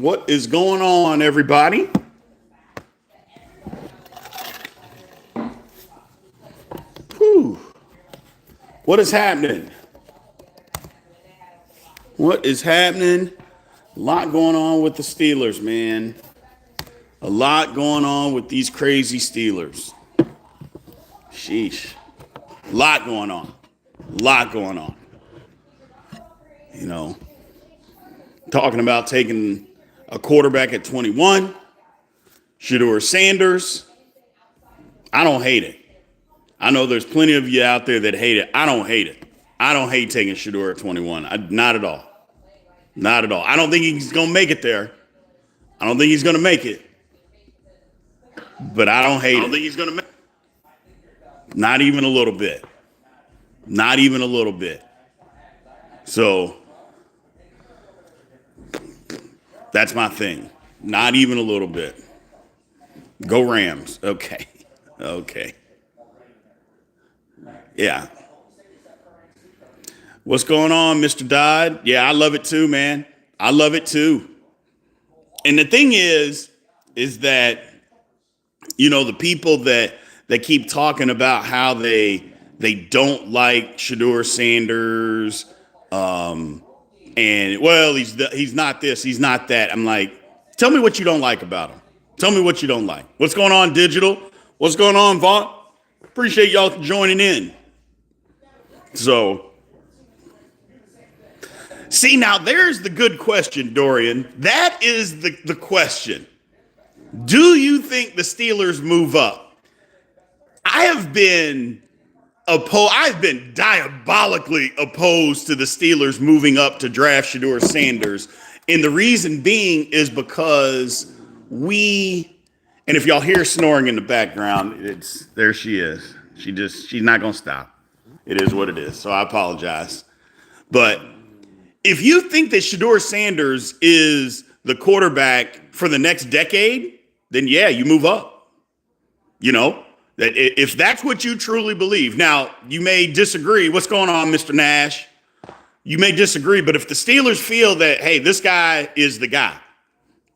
What is going on, everybody? Whew. What is happening? What is happening? A lot going on with the Steelers, man. A lot going on with these crazy Steelers. Sheesh. A lot going on. A lot going on. You know, talking about taking a quarterback at 21, Shedeur Sanders. I don't hate it. I know there's plenty of you out there that hate it. I don't hate it. I don't hate taking Shedeur at 21. Not at all. Not at all. I don't think he's going to make it there. I don't think he's going to make it. But I don't hate it. I don't think he's going to make it. Not even a little bit. Not even a little bit. So that's my thing. Not even a little bit. Go Rams. Okay. Okay. Yeah. What's going on, Mr. Dodd? Yeah, I love it too, man. I love it too. And the thing is that, you know, the people that keep talking about how they don't like Shedeur Sanders, and well, he's not this, he's not that. I'm like, tell me what you don't like about him. Tell me what you don't like. What's going on, Digital? What's going on, Vaught? Appreciate y'all joining in. So, see, now there's the good question, Dorian. That is the question. Do you think the Steelers move up? I've been diabolically opposed to the Steelers moving up to draft Shedeur Sanders. And the reason being is because and if y'all hear snoring in the background, there she is. She's not going to stop. It is what it is. So I apologize. But if you think that Shedeur Sanders is the quarterback for the next decade, then yeah, you move up. You know, that if that's what you truly believe. Now, you may disagree. What's going on, Mr. Nash? You may disagree, but if the Steelers feel that, hey, this guy is the guy,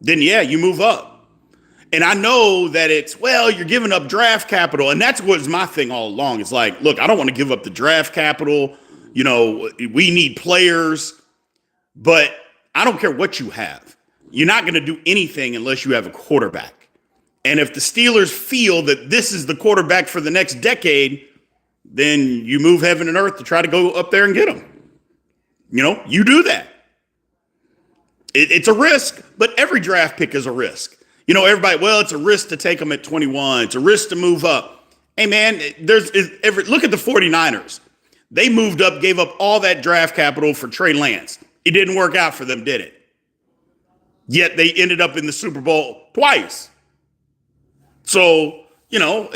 then yeah, you move up. And I know that you're giving up draft capital. And that's what's my thing all along. It's like, look, I don't want to give up the draft capital. You know, we need players, but I don't care what you have. You're not going to do anything unless you have a quarterback. And if the Steelers feel that this is the quarterback for the next decade, then you move heaven and earth to try to go up there and get him. You know, you do that. It's a risk, but every draft pick is a risk. You know, everybody, well, it's a risk to take them at 21. It's a risk to move up. Hey, man, look at the 49ers. They moved up, gave up all that draft capital for Trey Lance. It didn't work out for them, did it? Yet they ended up in the Super Bowl twice. So, you know,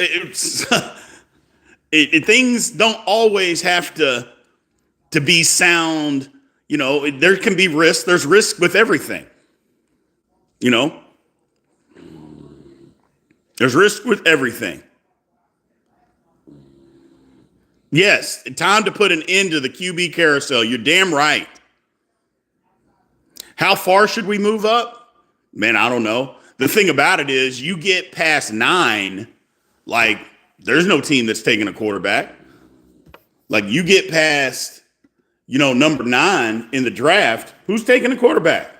things don't always have to be sound. You know, there can be risk. There's risk with everything. You know? There's risk with everything. Yes, time to put an end to the QB carousel. You're damn right. How far should we move up? Man, I don't know. The thing about it is you get past 9, like there's no team that's taking a quarterback. Like you get past, you know, number 9 in the draft, who's taking a quarterback?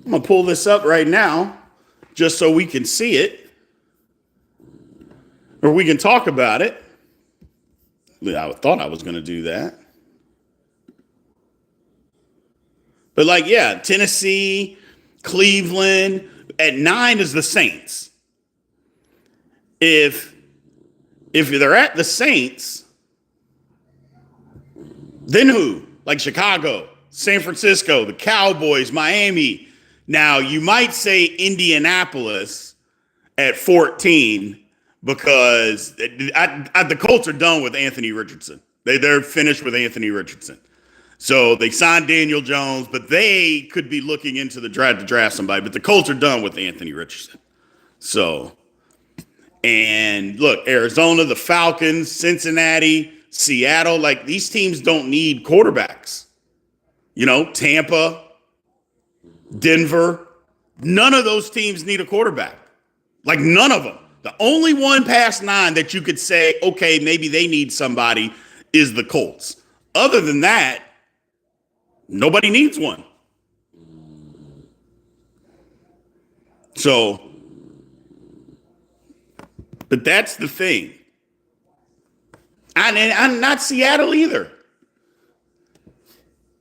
I'm going to pull this up right now just so we can see it or we can talk about it. I thought I was going to do that. But like, yeah, Tennessee, Cleveland, at 9 is the Saints. If they're at the Saints, then who? Like Chicago, San Francisco, the Cowboys, Miami. Now, you might say Indianapolis at 14 because the Colts are done with Anthony Richardson. They're finished with Anthony Richardson. So they signed Daniel Jones, but they could be looking into the draft to draft somebody. But the Colts are done with Anthony Richardson. So, and look, Arizona, the Falcons, Cincinnati, Seattle, like these teams don't need quarterbacks. You know, Tampa, Denver, none of those teams need a quarterback. Like none of them. The only one past 9 that you could say, okay, maybe they need somebody is the Colts. Other than that, nobody needs one. So, but that's the thing. And not Seattle either.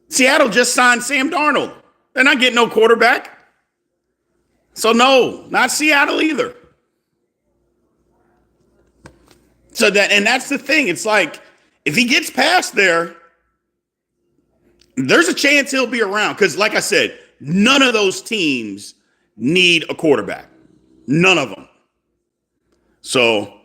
Seattle just signed Sam Darnold. They're not getting no quarterback. So no, not Seattle either. So that's the thing. It's like, if he gets past there, there's a chance he'll be around. Because like I said, none of those teams need a quarterback. None of them. So,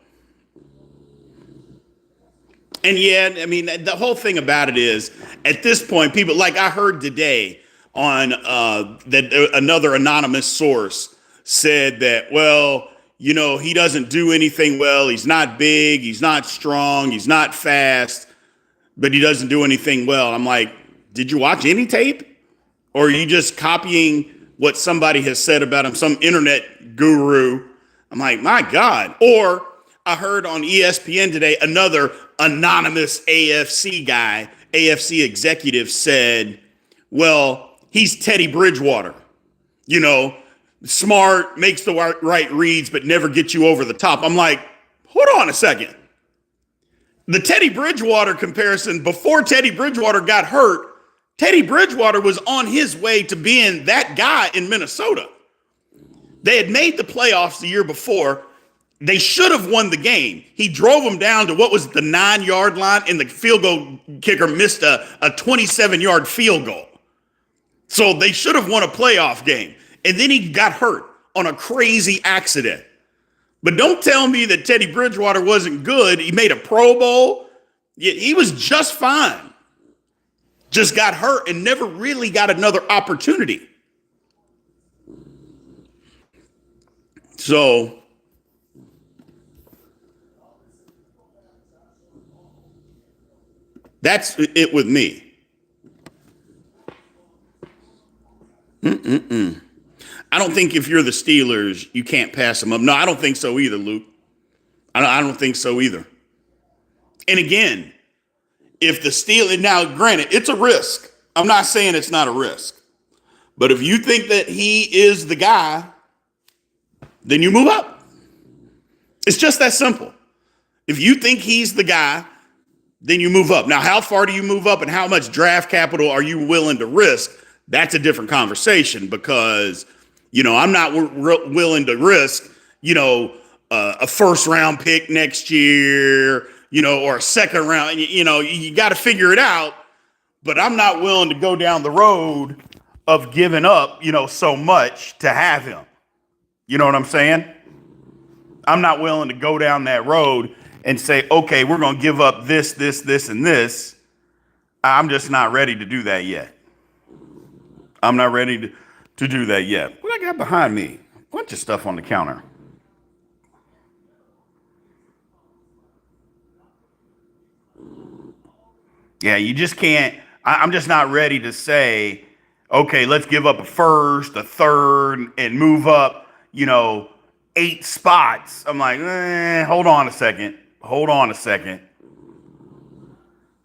and yeah, I mean, the whole thing about it is, at this point, people, like I heard today on that another anonymous source said that, well, you know, he doesn't do anything well. He's not big. He's not strong. He's not fast, but he doesn't do anything well. I'm like, did you watch any tape? Or are you just copying what somebody has said about him, some internet guru? I'm like, my God. Or I heard on ESPN today, another anonymous AFC guy, AFC executive said, well, he's Teddy Bridgewater. You know, smart, makes the right reads, but never gets you over the top. I'm like, hold on a second. The Teddy Bridgewater comparison, before Teddy Bridgewater got hurt, Teddy Bridgewater was on his way to being that guy in Minnesota. They had made the playoffs the year before. They should have won the game. He drove them down to what was the 9-yard line, and the field goal kicker missed a 27-yard field goal. So they should have won a playoff game. And then he got hurt on a crazy accident. But don't tell me that Teddy Bridgewater wasn't good. He made a Pro Bowl. He was just fine. Just got hurt and never really got another opportunity. So that's it with me. I don't think if you're the Steelers, you can't pass them up. No, I don't think so either, Luke. I don't think so either. And again, if the Steelers, now granted, it's a risk. I'm not saying it's not a risk. But if you think that he is the guy, then you move up. It's just that simple. If you think he's the guy, then you move up. Now, how far do you move up and how much draft capital are you willing to risk? That's a different conversation because, you know, I'm not willing to risk, you know, a first round pick next year, you know, or a second round. You know, you got to figure it out. But I'm not willing to go down the road of giving up, you know, so much to have him. You know what I'm saying? I'm not willing to go down that road and say, okay, we're going to give up this, and this. I'm just not ready to do that yet. I'm not ready to do that yet. What I got behind me? A bunch of stuff on the counter. Yeah, you just can't. I'm just not ready to say, okay, let's give up a first, a third, and move up, you know, 8 spots. I'm like, hold on a second.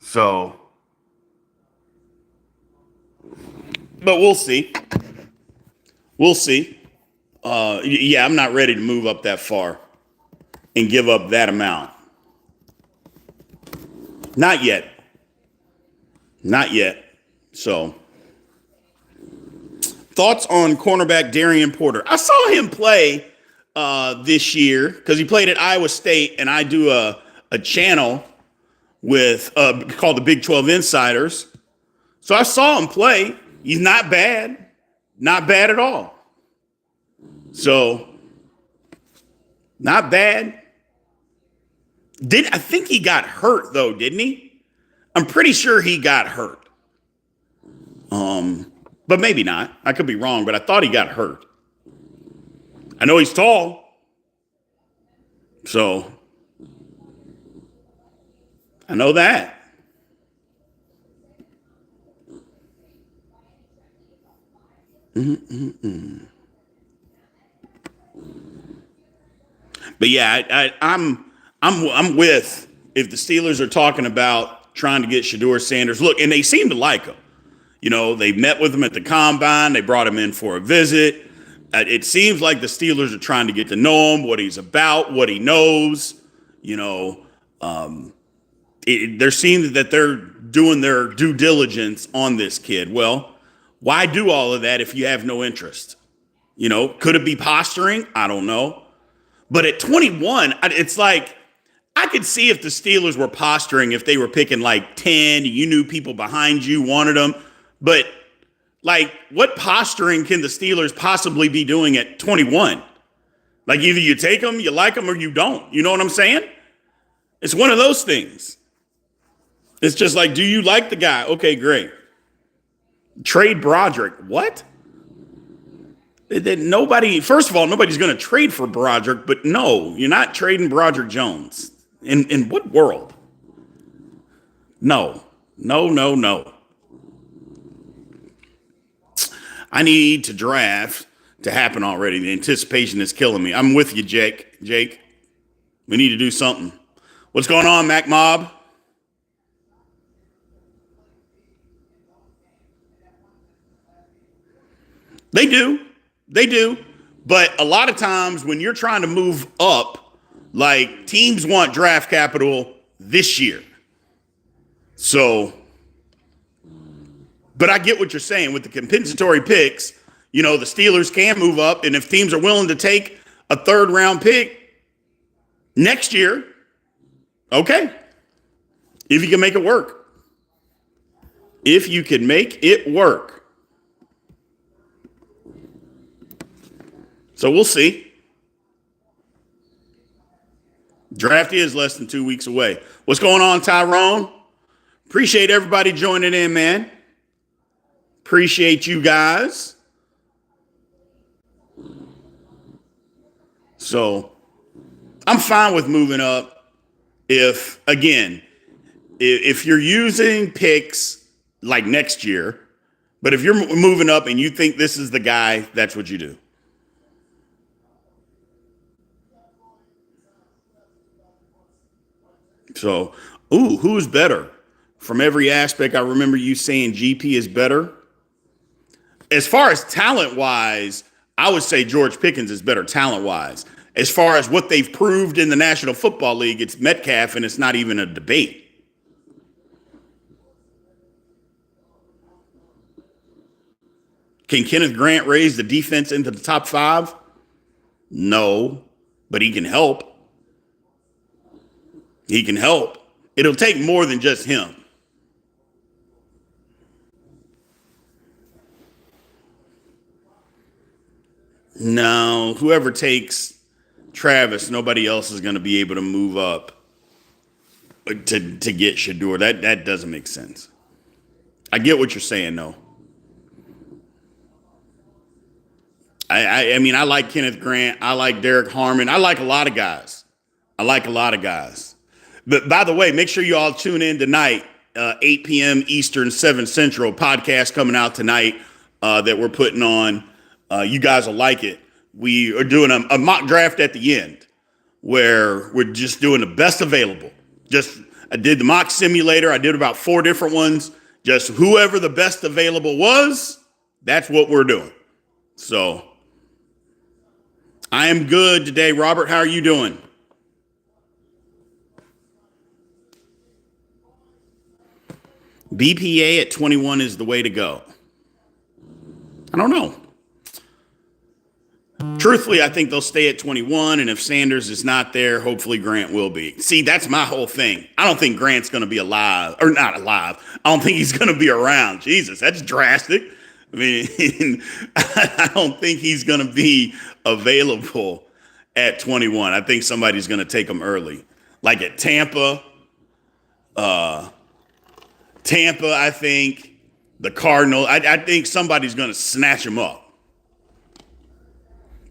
So, but we'll see. Yeah, I'm not ready to move up that far and give up that amount. Not yet. So, thoughts on cornerback Darian Porter? I saw him play this year because he played at Iowa State, and I do a channel with called the Big 12 Insiders. So I saw him play. He's not bad at all. So, not bad. I think he got hurt though, didn't he? I'm pretty sure he got hurt. But maybe not. I could be wrong, but I thought he got hurt. I know he's tall. So, I know that. But yeah, I'm with if the Steelers are talking about trying to get Shedeur Sanders. Look, and they seem to like him. You know, they met with him at the combine. They brought him in for a visit. It seems like the Steelers are trying to get to know him, what he's about, what he knows. You know, there seems that they're doing their due diligence on this kid. Well, why do all of that if you have no interest? You know, could it be posturing? I don't know. But at 21, it's like I could see if the Steelers were posturing if they were picking like 10, you knew people behind you wanted them. But like, what posturing can the Steelers possibly be doing at 21? Like, either you take them, you like them, or you don't. You know what I'm saying? It's one of those things. It's just like, do you like the guy? Okay, great. Trade Broderick. What? Nobody, first of all, nobody's going to trade for Broderick, but no, you're not trading Broderick Jones. In what world? No. I need to draft to happen already. The anticipation is killing me. I'm with you, Jake. We need to do something. What's going on, Mac Mob? They do. But a lot of times when you're trying to move up, like teams want draft capital this year. So, but I get what you're saying with the compensatory picks. You know, the Steelers can move up, and if teams are willing to take a third round pick next year, okay. If you can make it work. If you can make it work. So we'll see. Draft is less than 2 weeks away. What's going on, Tyrone? Appreciate everybody joining in, man. Appreciate you guys. So I'm fine with moving up if you're using picks like next year, but if you're moving up and you think this is the guy, that's what you do. So, who's better? From every aspect, I remember you saying GP is better. As far as talent-wise, I would say George Pickens is better talent-wise. As far as what they've proved in the National Football League, it's Metcalf, and it's not even a debate. Can Kenneth Grant raise the defense into the top 5? No, but he can help. He can help. It'll take more than just him. No, whoever takes Travis, nobody else is going to be able to move up to get Shedeur. That doesn't make sense. I get what you're saying, though. I mean, I like Kenneth Grant. I like Derek Harmon. I like a lot of guys. But by the way, make sure you all tune in tonight, 8 p.m. Eastern, 7 Central, podcast coming out tonight that we're putting on. You guys will like it. We are doing a mock draft at the end where we're just doing the best available. I did the mock simulator. I did about 4 different ones. Just whoever the best available was, that's what we're doing. So I am good today. Robert, how are you doing? BPA at 21 is the way to go. I don't know. Truthfully, I think they'll stay at 21, and if Sanders is not there, hopefully Grant will be. See, that's my whole thing. I don't think Grant's going to be alive, or not alive. I don't think he's going to be around. Jesus, that's drastic. I mean, I don't think he's going to be available at 21. I think somebody's going to take him early. Like at Tampa, I think, the Cardinals, I think somebody's going to snatch him up.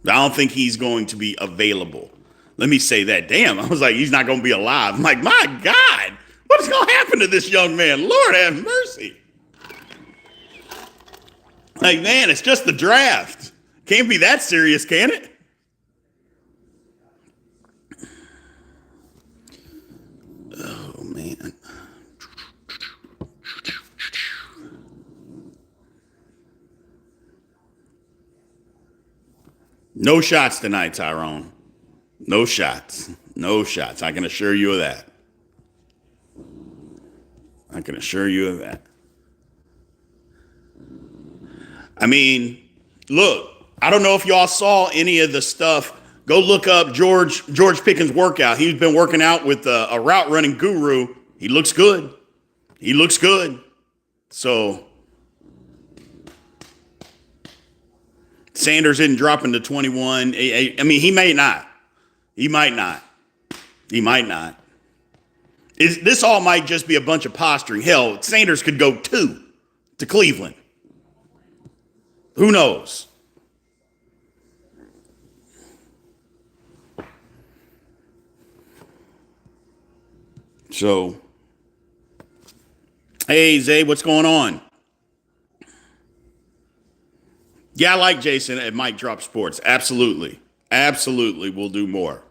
I don't think he's going to be available. Let me say that. Damn, I was like, he's not going to be alive. I'm like, my God, what is going to happen to this young man? Lord have mercy. Like, man, it's just the draft. Can't be that serious, can it? Oh, man. No shots tonight, Tyrone. No shots. No shots. I can assure you of that. I can assure you of that. I mean, look, I don't know if y'all saw any of the stuff. Go look up George Pickens' workout. He's been working out with a route running guru. He looks good. He looks good. So Sanders isn't dropping to 21. I mean, he may not. He might not. He might not. This all might just be a bunch of posturing. Hell, Sanders could go 2 to Cleveland. Who knows? So, hey, Zay, what's going on? Yeah, I like Jason at Mike Drop Sports. Absolutely. Absolutely. We'll do more.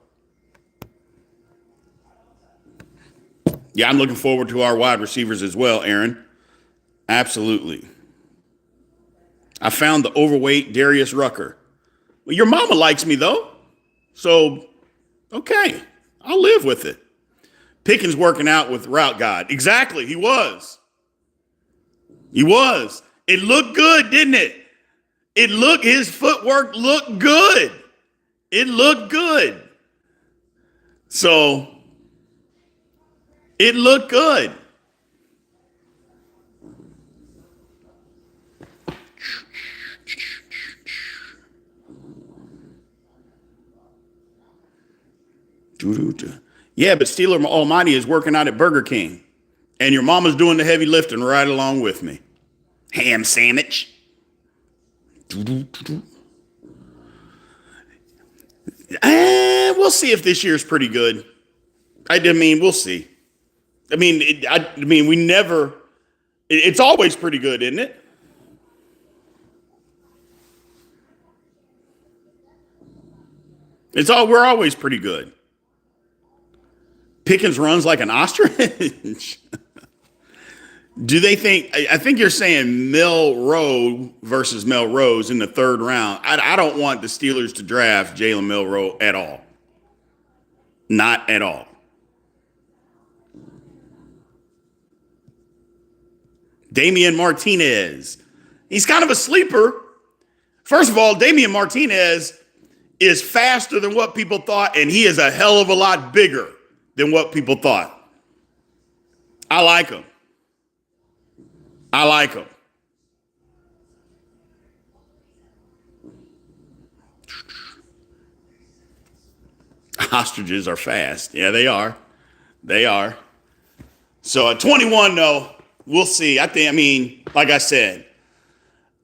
Yeah, I'm looking forward to our wide receivers as well, Aaron. Absolutely. I found the overweight Darius Rucker. Well, your mama likes me, though. So, okay. I'll live with it. Pickens working out with Route God. Exactly. He was. He was. It looked good, didn't it? His footwork looked good. It looked good. So, it looked good. Yeah, but Steeler Almighty is working out at Burger King. And your mama's doing the heavy lifting right along with me. Ham sandwich. We'll see if this year's pretty good. I mean, we'll see. I mean, we never. It's always pretty good, isn't it? We're always pretty good. Pickens runs like an ostrich. Do they think? I think you're saying Milroe versus Melrose in the 3rd round. I don't want the Steelers to draft Jalen Milroe at all. Not at all. Damian Martinez. He's kind of a sleeper. First of all, Damian Martinez is faster than what people thought, and he is a hell of a lot bigger than what people thought. I like him. I like him. Ostriches are fast. Yeah, they are. They are. So at 21, though, we'll see. I mean, like I said,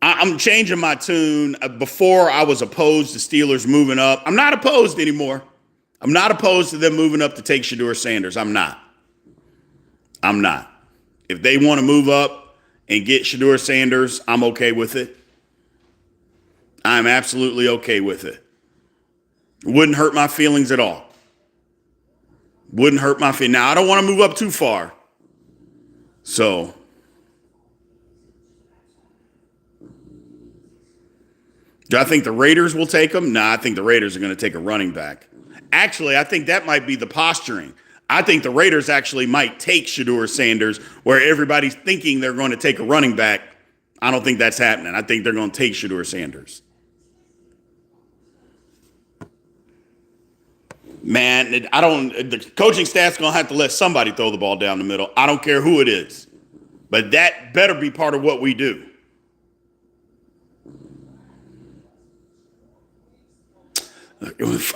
I'm changing my tune. Before I was opposed to Steelers moving up. I'm not opposed anymore. I'm not opposed to them moving up to take Shedeur Sanders. I'm not. If they want to move up and get Shedeur Sanders, I'm okay with it. I'm absolutely okay with it. Wouldn't hurt my feelings at all. Wouldn't hurt my feelings. Now, I don't want to move up too far. So, do I think the Raiders will take him? No, I think the Raiders are going to take a running back. Actually, I think that might be the posturing. I think the Raiders actually might take Shedeur Sanders, where everybody's thinking they're going to take a running back. I don't think that's happening. I think they're going to take Shedeur Sanders. Man, the coaching staff's going to have to let somebody throw the ball down the middle. I don't care who it is. But that better be part of what we do.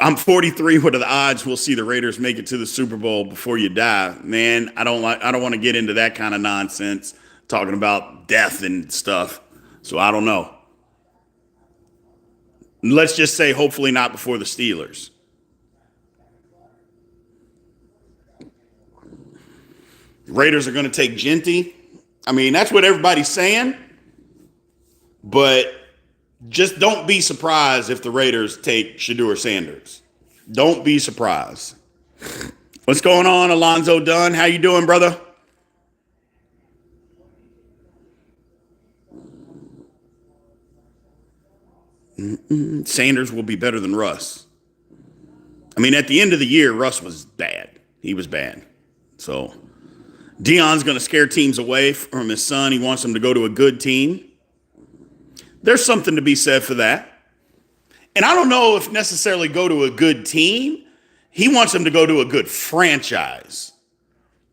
I'm 43. What are the odds we'll see the Raiders make it to the Super Bowl before you die? Man, I don't want to get into that kind of nonsense, talking about death and stuff. So I don't know. Let's just say hopefully not before the Steelers. Raiders are going to take Genty. I mean, that's what everybody's saying. But just don't be surprised if the Raiders take Shedeur Sanders. Don't be surprised. What's going on, Alonzo Dunn? How you doing, brother? Sanders will be better than Russ. I mean, at the end of the year, Russ was bad. He was bad. So Deion's going to scare teams away from his son. He wants him to go to a good team. There's something to be said for that. And I don't know if necessarily go to a good team. He wants him to go to a good franchise.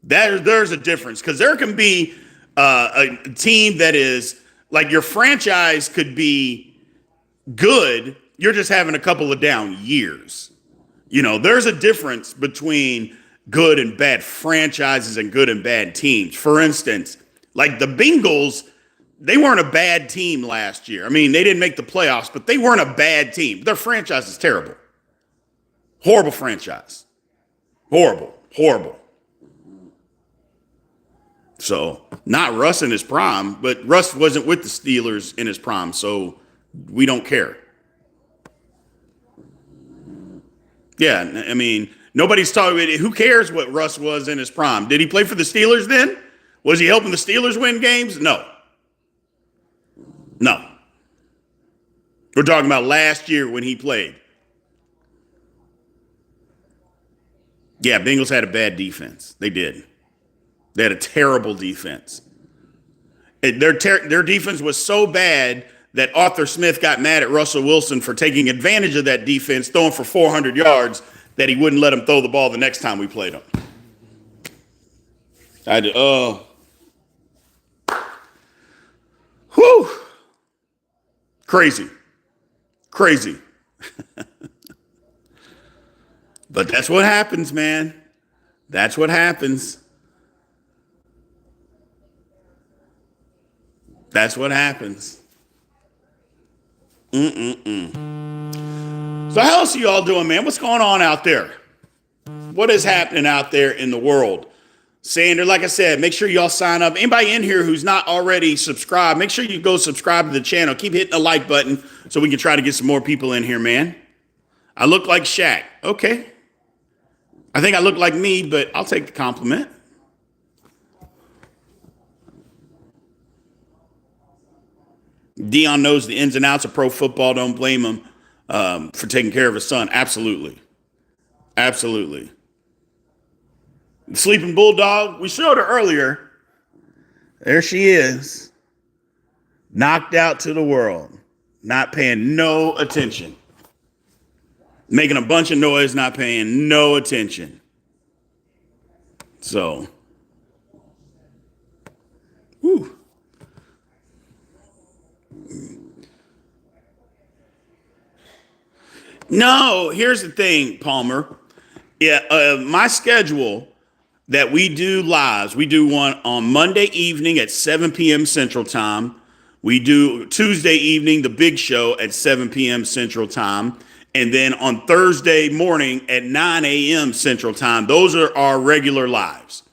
There's a difference, because there can be a team that is like, your franchise could be good. You're just having a couple of down years. There's a difference between good and bad franchises and good and bad teams. For instance, like the Bengals, they weren't a bad team last year. I mean, they didn't make the playoffs, but they weren't a bad team. Their franchise is terrible. Horrible franchise. Horrible. So, not Russ in his prime, but Russ wasn't with the Steelers in his prime, so we don't care. Yeah, I mean, nobody's talking. Who cares what Russ was in his prime? Did he play for the Steelers then? Was he helping the Steelers win games? No. We're talking about last year when he played. Yeah, Bengals had a bad defense. They did. They had a terrible defense. Their defense was so bad that Arthur Smith got mad at Russell Wilson for taking advantage of that defense, throwing for 400 yards, that he wouldn't let him throw the ball the next time we played him. Whew. Crazy. But that's what happens, man. That's what happens. So how else are you all doing, man? What's going on out there? What is happening out there in the world? Sander, like I said, make sure y'all sign up. Anybody in here who's not already subscribed, make sure you go subscribe to the channel. Keep hitting the like button so we can try to get some more people in here, man. I look like Shaq. Okay. I think I look like me, but I'll take the compliment. Deion knows the ins and outs of pro football. Don't blame him for taking care of his son. Absolutely. The Sleeping Bulldog, we showed her earlier. There she is. Knocked out to the world. Not paying no attention. Making a bunch of noise, not paying no attention. So, whew. No, here's the thing, Palmer. Yeah, my schedule that we do lives, we do one on Monday evening at 7 p.m. Central Time. We do Tuesday evening, the big show at 7 p.m. Central Time. And then on Thursday morning at 9 a.m. Central Time. Those are our regular lives.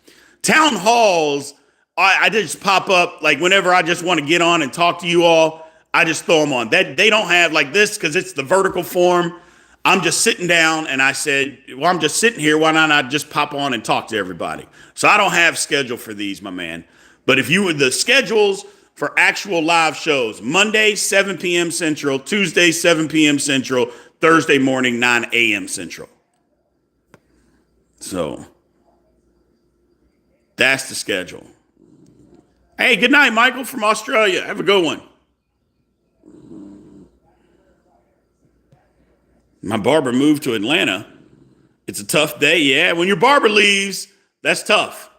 Town halls, I just pop up like whenever I just want to get on and talk to you all. I just throw them on. That they don't have like this because it's the vertical form. I'm just sitting down and I said, well, I'm just sitting here. Why not I just pop on and talk to everybody? So I don't have schedule for these, my man. But if you were the schedules for actual live shows, Monday, 7 p.m. Central, Tuesday, 7 p.m. Central, Thursday morning, 9 a.m. Central. So that's the schedule. Hey, good night, Michael from Australia. Have a good one. My barber moved to Atlanta. It's a tough day. Yeah, when your barber leaves, that's tough.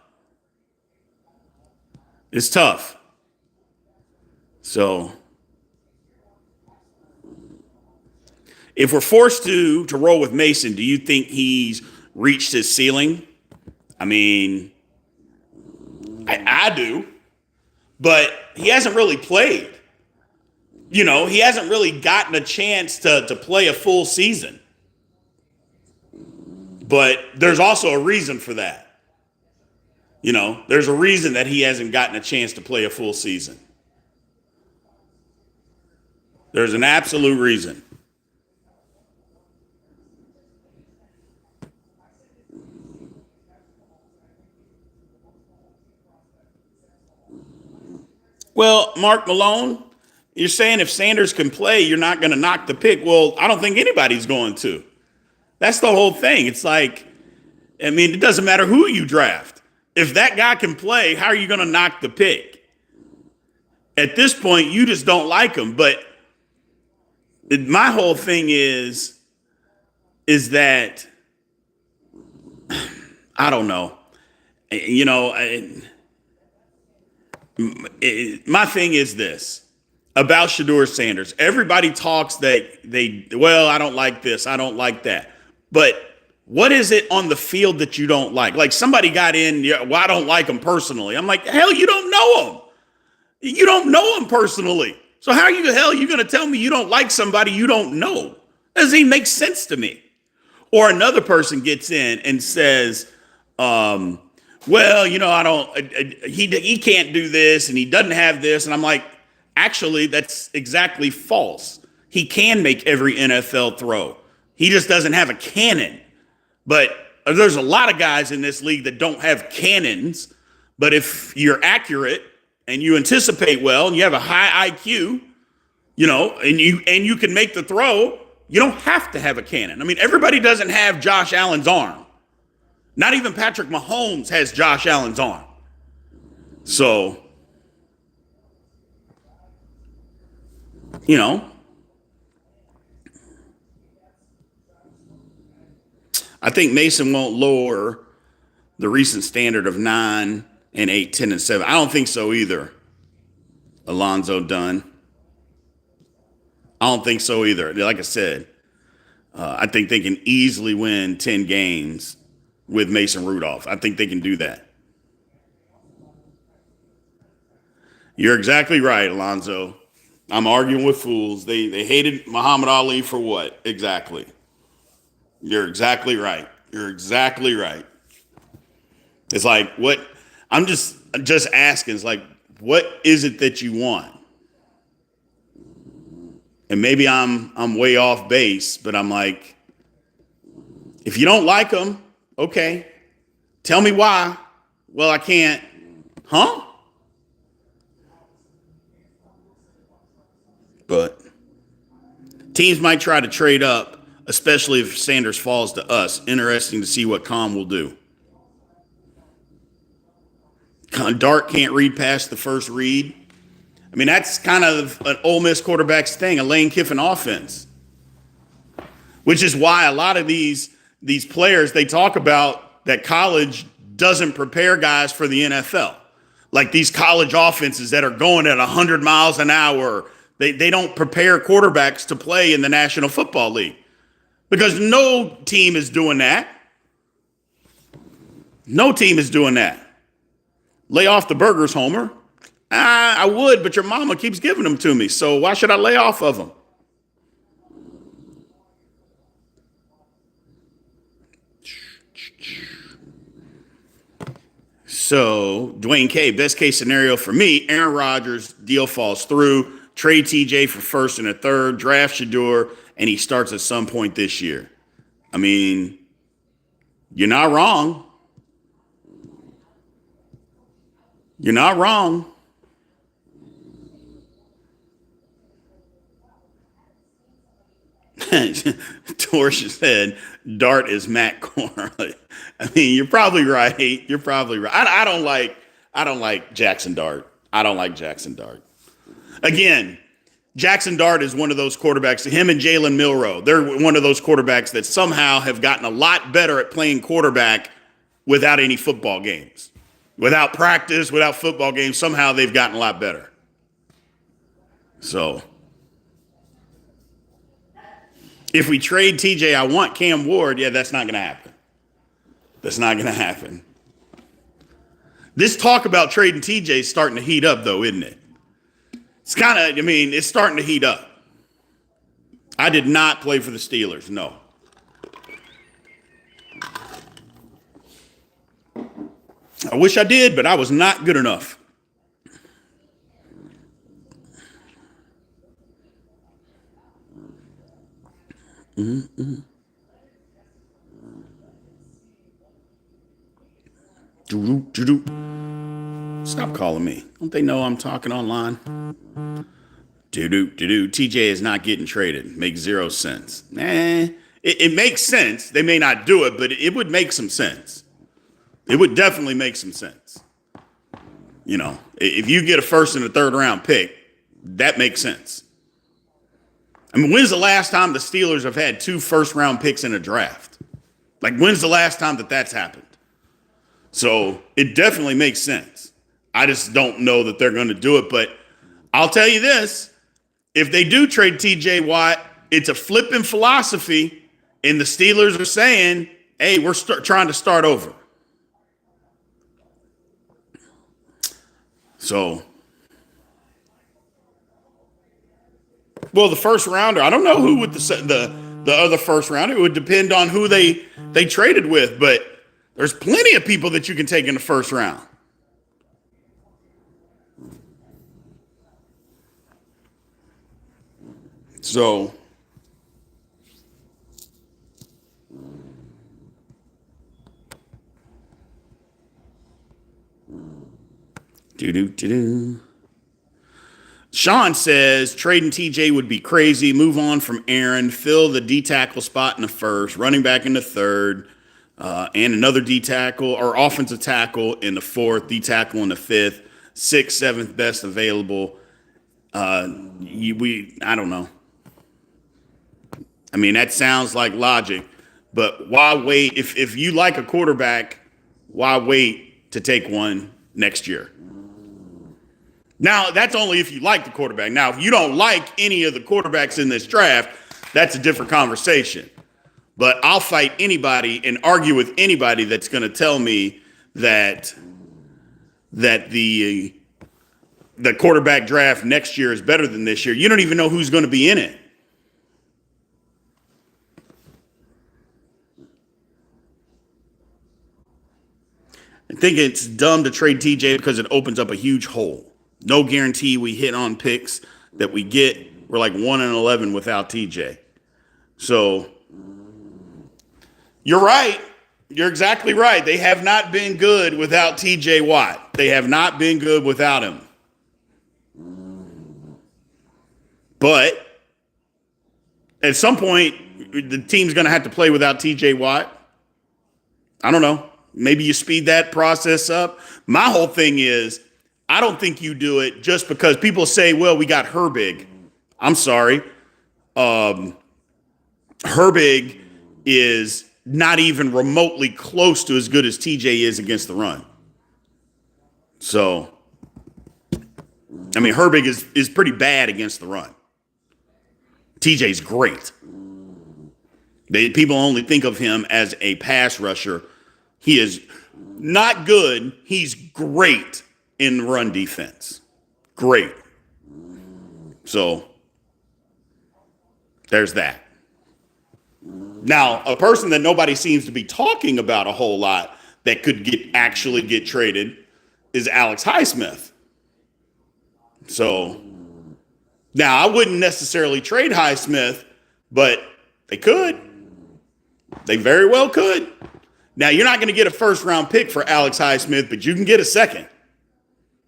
It's tough. So if we're forced to roll with Mason, do you think he's reached his ceiling? I mean, I do, but he hasn't really played. You know, he hasn't really gotten a chance to play a full season. But there's also a reason for that. You know, there's a reason that he hasn't gotten a chance to play a full season. There's an absolute reason. Well, Mark Malone, you're saying if Sanders can play, you're not going to knock the pick. Well, I don't think anybody's going to. That's the whole thing. It's like, I mean, it doesn't matter who you draft. If that guy can play, how are you going to knock the pick? At this point, you just don't like him. But my whole thing is that I don't know. You know, my thing is this about Shedeur Sanders. Everybody talks that well, I don't like this, I don't like that. But what is it on the field that you don't like? Like somebody got in, yeah, well, I don't like him personally. I'm like, hell, you don't know him. You don't know him personally. So how you the hell you going to tell me you don't like somebody you don't know? That doesn't even make sense to me. Or another person gets in and says, well, you know, I don't, he can't do this and he doesn't have this. And I'm like, actually, that's exactly false. He can make every NFL throw. He just doesn't have a cannon. But there's a lot of guys in this league that don't have cannons. But if you're accurate and you anticipate well and you have a high IQ, you know, and you can make the throw, you don't have to have a cannon. I mean, everybody doesn't have Josh Allen's arm. Not even Patrick Mahomes has Josh Allen's arm. So, you know, I think Mason won't lower the recent standard of 9 and 8, 10 and 7. I don't think so either. Alonzo Dunn. I don't think so either. Like I said, I think they can easily win 10 games with Mason Rudolph. I think they can do that. You're exactly right, Alonzo. I'm arguing with fools. They hated Muhammad Ali for what? Exactly. You're exactly right. You're exactly right. It's like what I'm just asking is like, what is it that you want? And maybe I'm way off base, but I'm like, if you don't like them, okay, tell me why. Well, I can't. Huh? But teams might try to trade up, especially if Sanders falls to us. Interesting to see what Khan will do. Dart can't read past the first read. I mean, that's kind of an Ole Miss quarterback's thing, a Lane Kiffin offense. Which is why a lot of these players, they talk about that college doesn't prepare guys for the NFL. Like these college offenses that are going at 100 miles an hour, they don't prepare quarterbacks to play in the National Football League. Because no team is doing that. No team is doing that. Lay off the burgers, Homer. I would, but your mama keeps giving them to me, so why should I lay off of them? So, Dwayne K., best case scenario for me, Aaron Rodgers, deal falls through, trade TJ for first and a third, draft Shedeur, and he starts at some point this year. I mean, you're not wrong. You're not wrong. Torch said, Dart is Matt Corley. I mean, you're probably right. You're probably right. I don't like Jackson Dart. I don't like Jackson Dart. Again, Jackson Dart is one of those quarterbacks, him and Jalen Milroe, they're one of those quarterbacks that somehow have gotten a lot better at playing quarterback without any football games. Without practice, without football games, somehow they've gotten a lot better. So, if we trade TJ, I want Cam Ward. Yeah, that's not going to happen. That's not going to happen. This talk about trading TJ is starting to heat up, though, isn't it? It's kind of, I mean, it's starting to heat up. I did not play for the Steelers, no. I wish I did, but I was not good enough. Stop calling me. Don't they know I'm talking online? TJ is not getting traded. Makes zero sense. It makes sense. They may not do it, but it would make some sense. It would definitely make some sense. You know, if you get a first and a third round pick, that makes sense. I mean, when's the last time the Steelers have had 2 first round picks in a draft? Like, when's the last time that's happened? So it definitely makes sense. I just don't know that they're going to do it. But I'll tell you this. If they do trade TJ Watt, it's a flipping philosophy. And the Steelers are saying, hey, we're trying to start over. So, well, the first rounder, I don't know who with the other first rounder. It would depend on who they traded with. But there's plenty of people that you can take in the first round. So, Sean says trading TJ would be crazy. Move on from Aaron. Fill the D tackle spot in the first, running back in the third, and another D tackle or offensive tackle in the fourth, D tackle in the fifth, sixth, seventh best available. I don't know. I mean, that sounds like logic, but why wait? If you like a quarterback, why wait to take one next year? Now, that's only if you like the quarterback. Now, if you don't like any of the quarterbacks in this draft, that's a different conversation. But I'll fight anybody and argue with anybody that's going to tell me that the quarterback draft next year is better than this year. You don't even know who's going to be in it. I think it's dumb to trade TJ because it opens up a huge hole. No guarantee we hit on picks that we get. We're like 1-11 without TJ. So you're right. You're exactly right. They have not been good without TJ Watt. They have not been good without him. But at some point, the team's going to have to play without TJ Watt. I don't know. Maybe you speed that process up. My whole thing is, I don't think you do it just because people say, well, we got Herbig. I'm sorry. Herbig is not even remotely close to as good as TJ is against the run. So, I mean, Herbig is pretty bad against the run. TJ's great. People only think of him as a pass rusher. He is not good. He's great in run defense. Great. So there's that. Now, a person that nobody seems to be talking about a whole lot that could actually get traded is Alex Highsmith. So now I wouldn't necessarily trade Highsmith, but they could. They very well could. Now, you're not going to get a first round pick for Alex Highsmith, but you can get a second.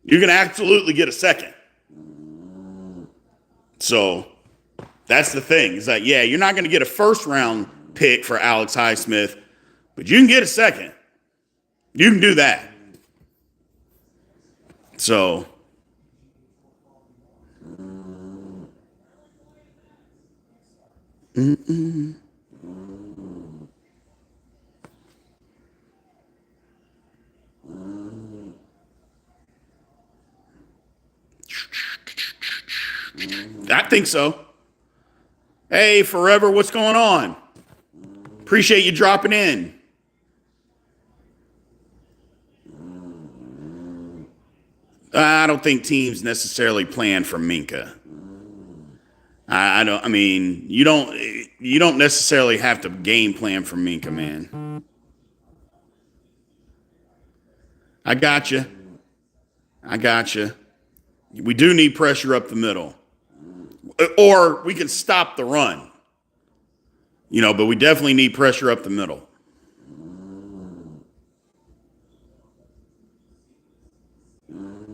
You can absolutely get a second. So that's the thing. It's like, yeah, you're not going to get a first round pick for Alex Highsmith, but you can get a second. You can do that. So I think so. Hey, Forever, what's going on? Appreciate you dropping in. I don't think teams necessarily plan for Minka. I mean, you don't necessarily have to game plan for Minka, man. I got you. We do need pressure up the middle. Or we can stop the run. But we definitely need pressure up the middle.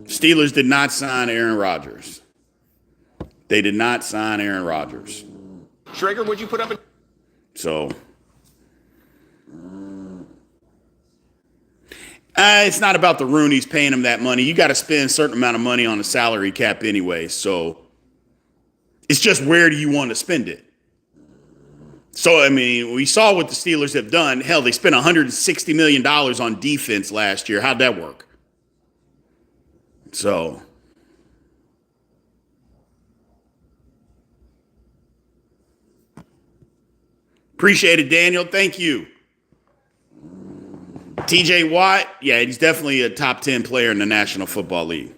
Steelers did not sign Aaron Rodgers. They did not sign Aaron Rodgers. Schrager, would you put up a... So it's not about the Rooney's paying him that money. You got to spend a certain amount of money on the salary cap anyway. So it's just where do you want to spend it? So, I mean, we saw what the Steelers have done. Hell, they spent $160 million on defense last year. How'd that work? So, appreciate it, Daniel. Thank you. TJ Watt, yeah, he's definitely a top 10 player in the National Football League.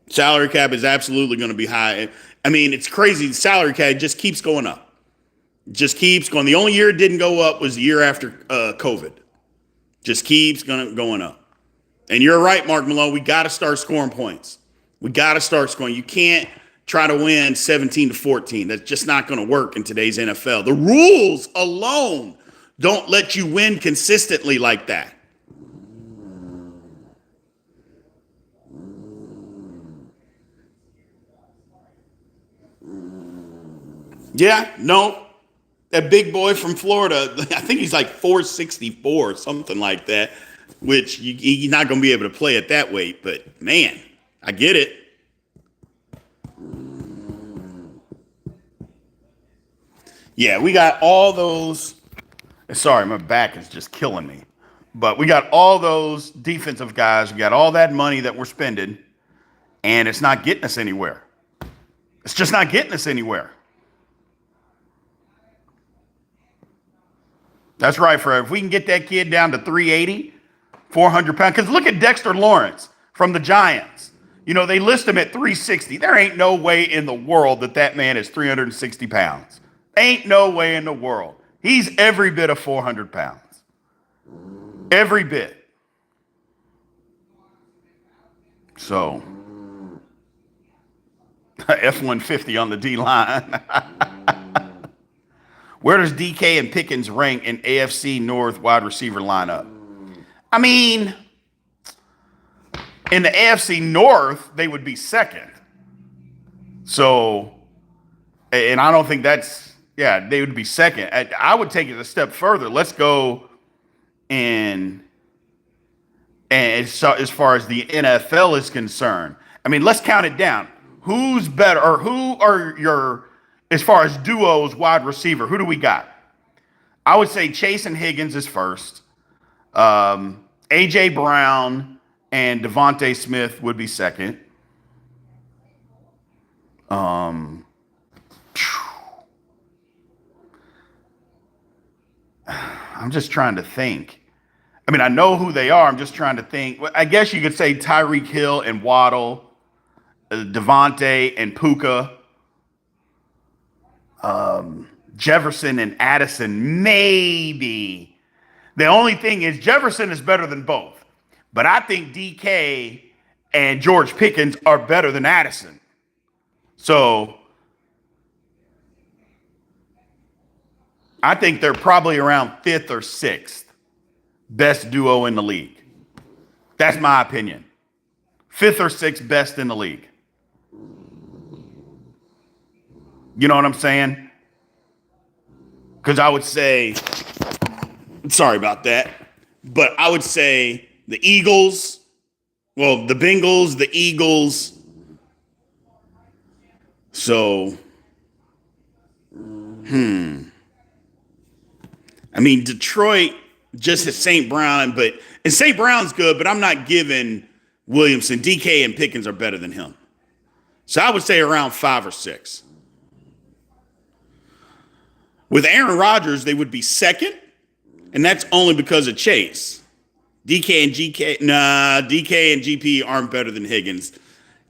Salary cap is absolutely going to be high. I mean, it's crazy. The salary cap just keeps going up. Just keeps going. The only year it didn't go up was the year after COVID. Just keeps going up. And you're right, Mark Malone. We got to start scoring points. We got to start scoring. You can't try to win 17-14. That's just not going to work in today's NFL. The rules alone don't let you win consistently like that. Yeah, no. That big boy from Florida, I think he's like 464 or something like that, which you're not going to be able to play at that weight. But, man, I get it. Yeah, we got all those. Sorry, my back is just killing me. But we got all those defensive guys. We got all that money that we're spending, and it's not getting us anywhere. It's just not getting us anywhere. That's right, Fred. If we can get that kid down to 380, 400 pounds, because look at Dexter Lawrence from the Giants. They list him at 360. There ain't no way in the world that man is 360 pounds. Ain't no way in the world. He's every bit of 400 pounds. Every bit. So, F-150 on the D-line. Where does DK and Pickens rank in AFC North wide receiver lineup? I mean, in the AFC North, they would be second. So, and I don't think they would be second. I would take it a step further. Let's go so as far as the NFL is concerned. I mean, let's count it down. Who's better, or who are your, as far as duos, wide receiver, who do we got? I would say Chase and Higgins is first. A.J. Brown and Devontae Smith would be second. I'm just trying to think. I mean, I know who they are. I'm just trying to think. I guess you could say Tyreek Hill and Waddle, Devontae and Puka. Jefferson and Addison, maybe. The only thing is Jefferson is better than both. But I think DK and George Pickens are better than Addison. So I think they're probably around fifth or sixth best duo in the league. That's my opinion. Fifth or sixth best in the league. You know what I'm saying? Because I would say, sorry about that, but I would say the Eagles, the Bengals, the Eagles. So, I mean, Detroit just has St. Brown, and St. Brown's good, but I'm not giving Williamson. DK and Pickens are better than him. So I would say around 5 or 6. With Aaron Rodgers, they would be second, and that's only because of Chase. DK and GP aren't better than Higgins.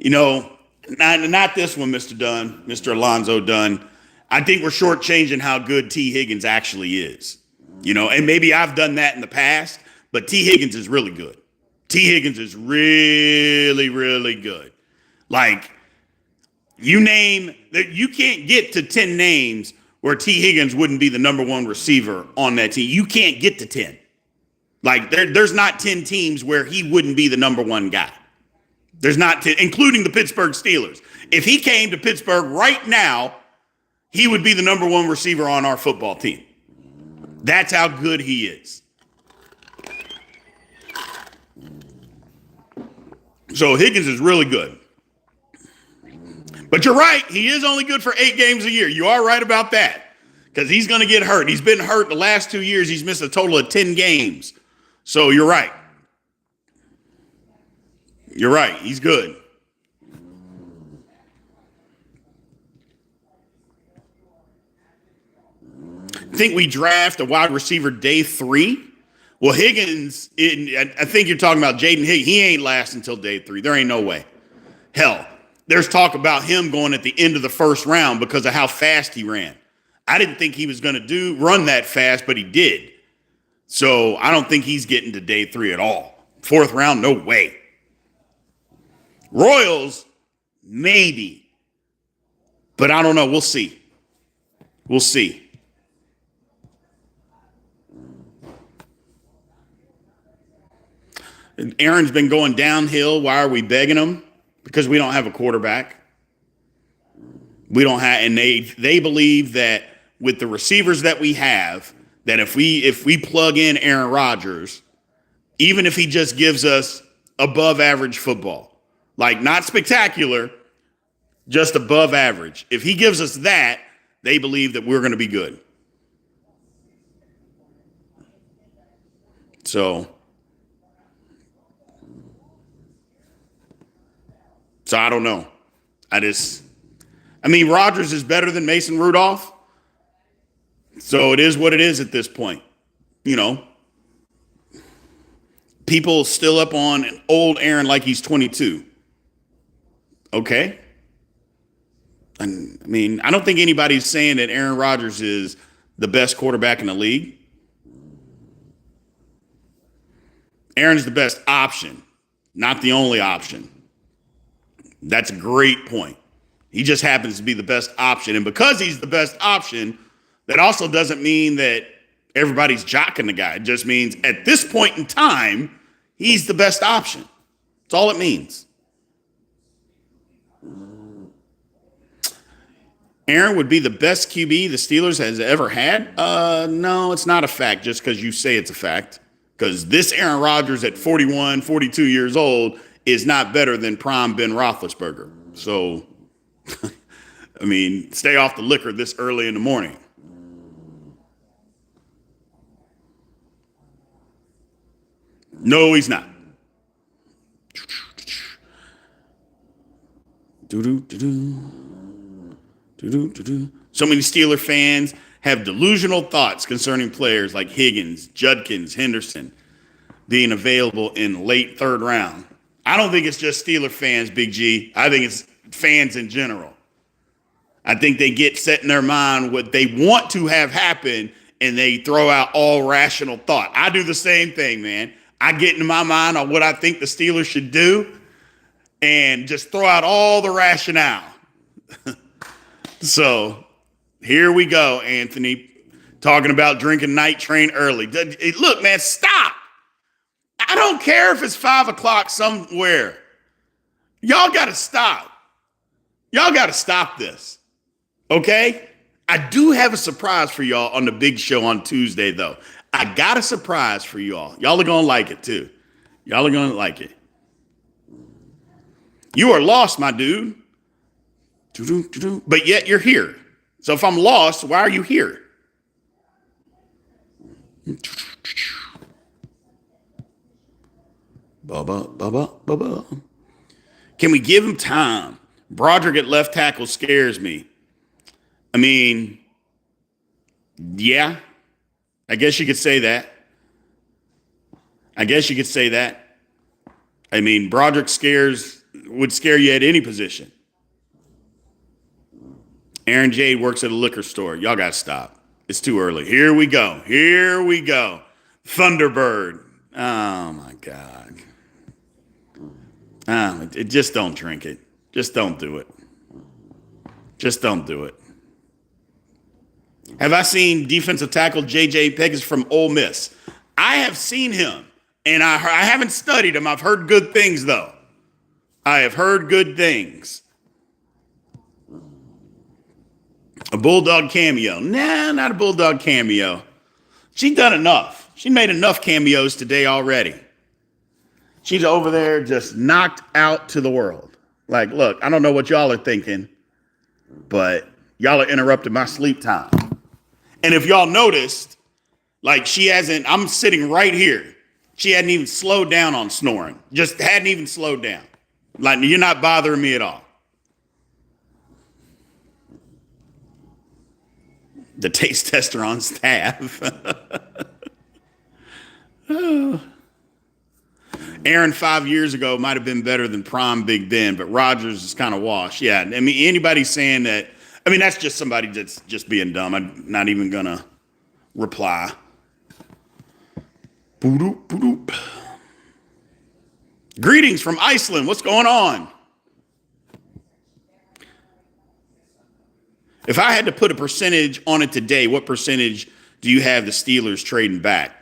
Not this one, Mr. Dunn, Mr. Alonzo Dunn. I think we're shortchanging how good T. Higgins actually is. And maybe I've done that in the past, but T. Higgins is really good. T. Higgins is really, really good. Like, you name that, you can't get to 10 names where T. Higgins wouldn't be the number one receiver on that team. You can't get to 10. Like, there's not 10 teams where he wouldn't be the number one guy. There's not 10, including the Pittsburgh Steelers. If he came to Pittsburgh right now, he would be the number one receiver on our football team. That's how good he is. So Higgins is really good. But you're right, he is only good for 8 games a year. You are right about that, because he's going to get hurt. He's been hurt the last 2 years. He's missed a total of 10 games. So you're right. You're right. He's good. Think we draft a wide receiver day 3? Well, Higgins, I think you're talking about Jaden Higgins. He ain't last until day 3. There ain't no way. Hell, there's talk about him going at the end of the first round because of how fast he ran. I didn't think he was going to run that fast, but he did. So I don't think he's getting to day 3 at all. 4th round, no way. Royals, maybe. But I don't know. We'll see. We'll see. Aaron's been going downhill. Why are we begging him? Because we don't have a quarterback. We don't have, and they believe that with the receivers that we have, that if we plug in Aaron Rodgers, even if he just gives us above average football, like not spectacular, just above average, if he gives us that, they believe that we're going to be good. So I don't know. I mean, Rodgers is better than Mason Rudolph. So it is what it is at this point. You know, people still up on old Aaron like he's 22. Okay. I mean, I don't think anybody's saying that Aaron Rodgers is the best quarterback in the league. Aaron's the best option, not the only option. That's a great point. He just happens to be the best option. And because he's the best option, that also doesn't mean that everybody's jocking the guy. It just means at this point in time, he's the best option. That's all it means. Aaron would be the best QB the Steelers has ever had? No, it's not a fact just because you say it's a fact. Because this Aaron Rodgers at 41, 42 years old is not better than prime Ben Roethlisberger. So, I mean, stay off the liquor this early in the morning. No, he's not. So many Steeler fans have delusional thoughts concerning players like Higgins, Judkins, Henderson being available in late 3rd round. I don't think it's just Steeler fans, Big G. I think it's fans in general. I think they get set in their mind what they want to have happen, and they throw out all rational thought. I do the same thing, man. I get in my mind on what I think the Steelers should do and just throw out all the rationale. So here we go, Anthony, talking about drinking night train early. Look, man, stop. I don't care if it's 5 o'clock somewhere. Y'all got to stop. Y'all got to stop this. Okay? I do have a surprise for y'all on the big show on Tuesday, though. I got a surprise for y'all. Y'all are going to like it, too. Y'all are going to like it. You are lost, my dude. But yet you're here. So if I'm lost, why are you here? Can we give him time? Broderick at left tackle scares me. I mean, yeah, I guess you could say that. I mean, Broderick would scare you at any position. Aaron Jade works at a liquor store. Y'all got to stop. It's too early. Here we go. Thunderbird. Oh, my God. Just don't drink it. Just don't do it. Just don't do it. Have I seen defensive tackle J.J. Peggins from Ole Miss? I have seen him, and I haven't studied him. I've heard good things, though. I have heard good things. A Bulldog cameo. Nah, not a Bulldog cameo. She's done enough. She made enough cameos today already. She's over there just knocked out to the world. Like, look, I don't know what y'all are thinking, but y'all are interrupting my sleep time. And if y'all noticed, like I'm sitting right here. She hadn't even slowed down on snoring. Just hadn't even slowed down. Like, you're not bothering me at all. The taste tester on staff. Aaron 5 years ago might have been better than Prime Big Ben, but Rodgers is kind of washed. Yeah, I mean, anybody saying that, I mean, that's just somebody that's just being dumb. I'm not even going to reply. Boop, boop. Greetings from Iceland. What's going on? If I had to put a percentage on it today, what percentage do you have the Steelers trading back?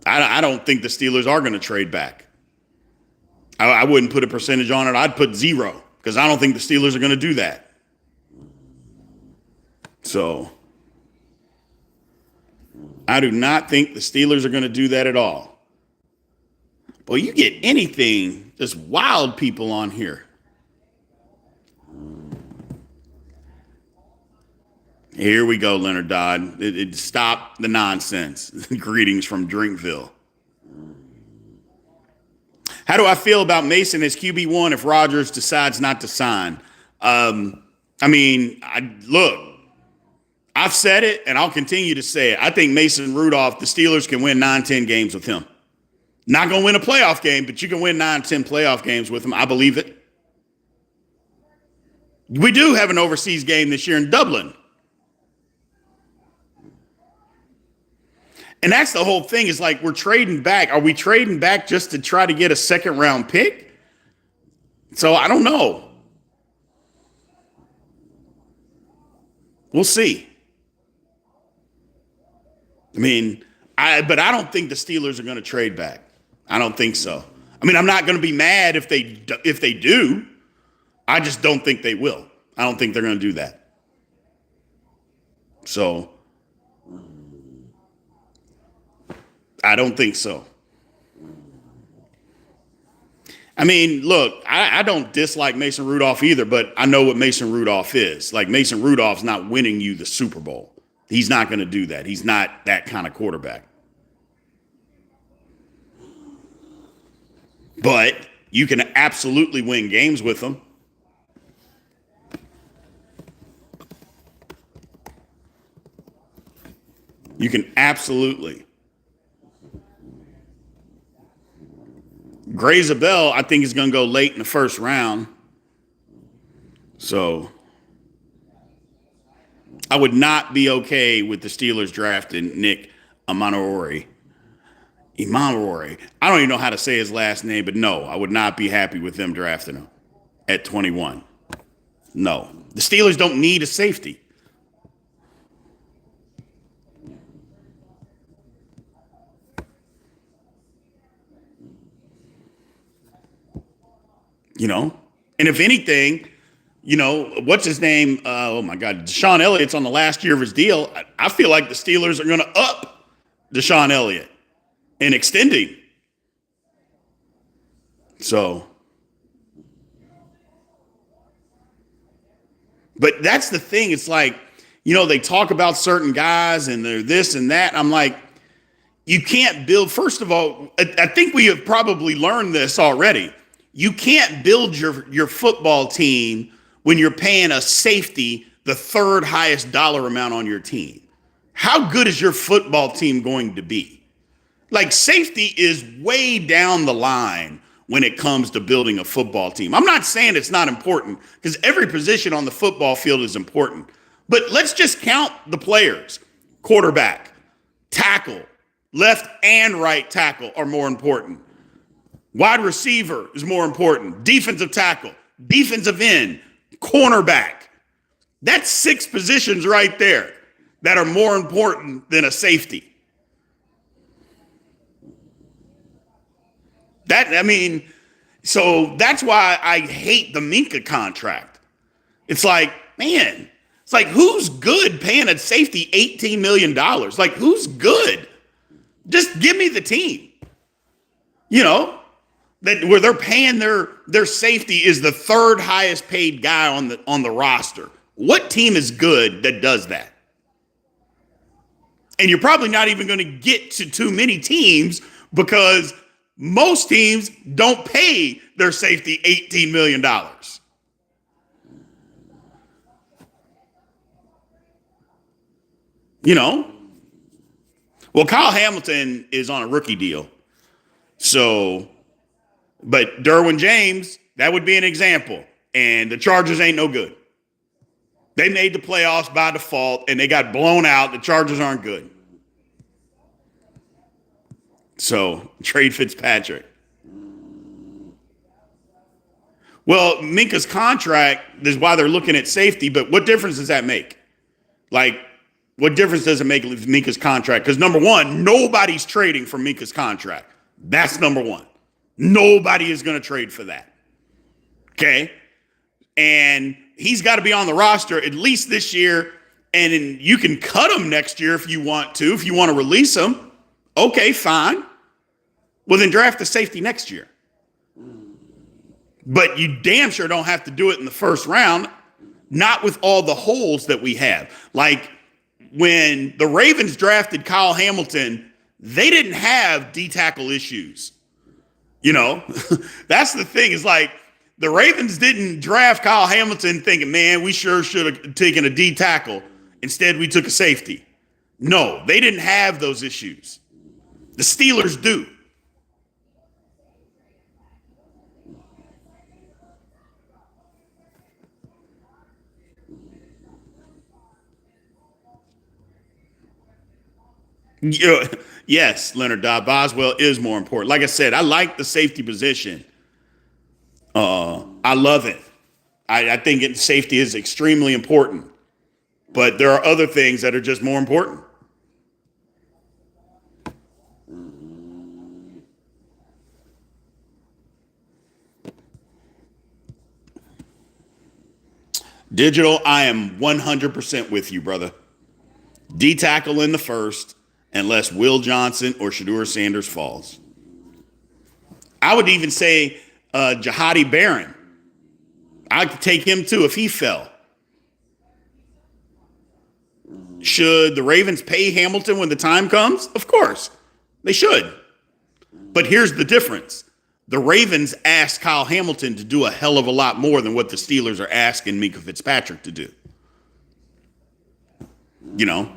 I don't think the Steelers are going to trade back. I wouldn't put a percentage on it. I'd put 0 because I don't think the Steelers are going to do that. So I do not think the Steelers are going to do that at all. Boy, you get anything, just wild people on here. Here we go, Leonard Dodd. Stop the nonsense. Greetings from Drinkville. How do I feel about Mason as QB1 if Rodgers decides not to sign? Look, I've said it, and I'll continue to say it. I think Mason Rudolph, the Steelers can win 9-10 games with him. Not going to win a playoff game, but you can win 9-10 playoff games with him. I believe it. We do have an overseas game this year in Dublin. And that's the whole thing is like we're trading back. Are we trading back just to try to get a second round pick? So I don't know. We'll see. But I don't think the Steelers are going to trade back. I don't think so. I mean, I'm not going to be mad if they do. I just don't think they will. I don't think they're going to do that. So I don't think so. I mean, look, I don't dislike Mason Rudolph either, but I know what Mason Rudolph is. Like, Mason Rudolph's not winning you the Super Bowl. He's not going to do that. He's not that kind of quarterback. But you can absolutely win games with him. You can absolutely. Gray Zabel, I think, is going to go late in the first round. So I would not be okay with the Steelers drafting Nick Emmanwori. I don't even know how to say his last name, but no, I would not be happy with them drafting him at 21. No. The Steelers don't need a safety. You know, and if anything, you know, what's his name? Oh, my God. Deshaun Elliott's on the last year of his deal. I feel like the Steelers are going to up Deshaun Elliott and extending. So, but that's the thing. It's like, you know, they talk about certain guys and they're this and that. I'm like, you can't build. First of all, I think we have probably learned this already. You can't build your football team when you're paying a safety the third highest dollar amount on your team. How good is your football team going to be? Like, safety is way down the line when it comes to building a football team. I'm not saying it's not important because every position on the football field is important. But let's just count the players. Quarterback, tackle, left and right tackle are more important. Wide receiver is more important. Defensive tackle, defensive end, cornerback. That's 6 positions right there that are more important than a safety. So that's why I hate the Minka contract. It's like, man, it's like, who's good paying a safety $18 million? Like, who's good? Just give me the team. You know, that where they're paying their safety is the 3rd highest paid guy on the roster. What team is good that does that? And you're probably not even going to get to too many teams because most teams don't pay their safety $18 million. You know? Well, Kyle Hamilton is on a rookie deal. So, but Derwin James, that would be an example. And the Chargers ain't no good. They made the playoffs by default, and they got blown out. The Chargers aren't good. So, trade Fitzpatrick. Well, Minka's contract is why they're looking at safety, but what difference does that make? Like, what difference does it make with Minka's contract? Because number one, nobody's trading for Minka's contract. That's number one. Nobody is going to trade for that. Okay? And he's got to be on the roster at least this year, and then you can cut him next year if you want to, if you want to release him. Okay, fine. Well, then draft the safety next year. But you damn sure don't have to do it in the first round, not with all the holes that we have. Like when the Ravens drafted Kyle Hamilton, they didn't have D-tackle issues. You know, that's the thing. Is like the Ravens didn't draft Kyle Hamilton thinking, man, we sure should have taken a D-tackle. Instead, we took a safety. No, they didn't have those issues. The Steelers do. Yes, Leonard Boswell is more important. Like I said, I like the safety position. I love it. I think safety is extremely important. But there are other things that are just more important. Digital, I am 100% with you, brother. D-tackle in the first, unless Will Johnson or Shedeur Sanders falls. I would even say Jahadi Barron. I could take him too if he fell. Should the Ravens pay Hamilton when the time comes? Of course, they should. But here's the difference. The Ravens asked Kyle Hamilton to do a hell of a lot more than what the Steelers are asking Minka Fitzpatrick to do. You know?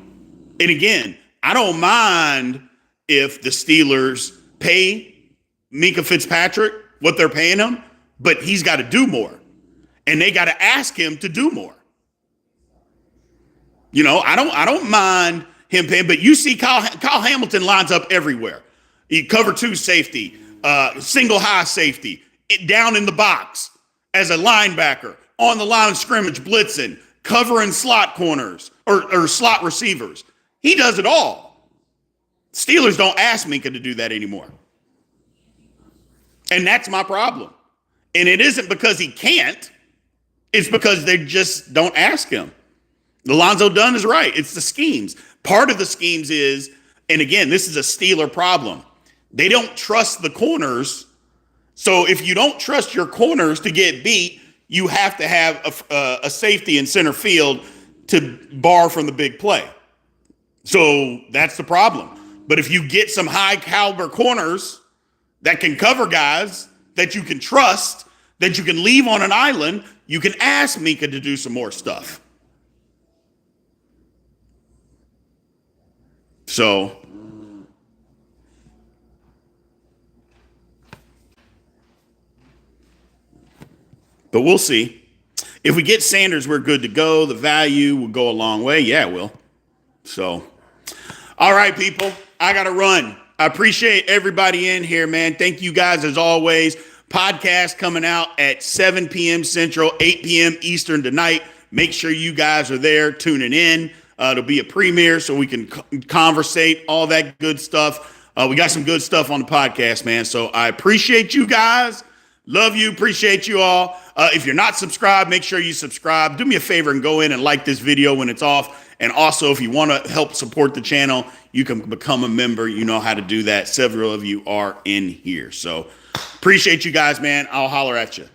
And again, I don't mind if the Steelers pay Minka Fitzpatrick what they're paying him, but he's got to do more. And they got to ask him to do more. You know, I don't mind him paying, but you see Kyle Hamilton lines up everywhere. He cover 2 safety, single high safety, down in the box as a linebacker, on the line of scrimmage, blitzing, covering slot corners or slot receivers. He does it all. Steelers don't ask Minka to do that anymore. And that's my problem. And it isn't because he can't. It's because they just don't ask him. Alonzo Dunn is right. It's the schemes. Part of the schemes is, and again, this is a Steeler problem. They don't trust the corners. So if you don't trust your corners to get beat, you have to have a safety in center field to bar from the big play. So that's the problem. But if you get some high caliber corners that can cover guys that you can trust, that you can leave on an island, you can ask Minka to do some more stuff. So, but we'll see. If we get Sanders, we're good to go. The value will go a long way. Yeah, it will. So, all right, people, I got to run. I appreciate everybody in here, man. Thank you guys as always. Podcast coming out at 7 p.m. Central, 8 p.m. Eastern tonight. Make sure you guys are there tuning in. It'll be a premiere so we can conversate, all that good stuff. We got some good stuff on the podcast, man. So I appreciate you guys. Love you. Appreciate you all. If you're not subscribed, make sure you subscribe. Do me a favor and go in and like this video when it's off. And also, if you want to help support the channel, you can become a member. You know how to do that. Several of you are in here. So appreciate you guys, man. I'll holler at you.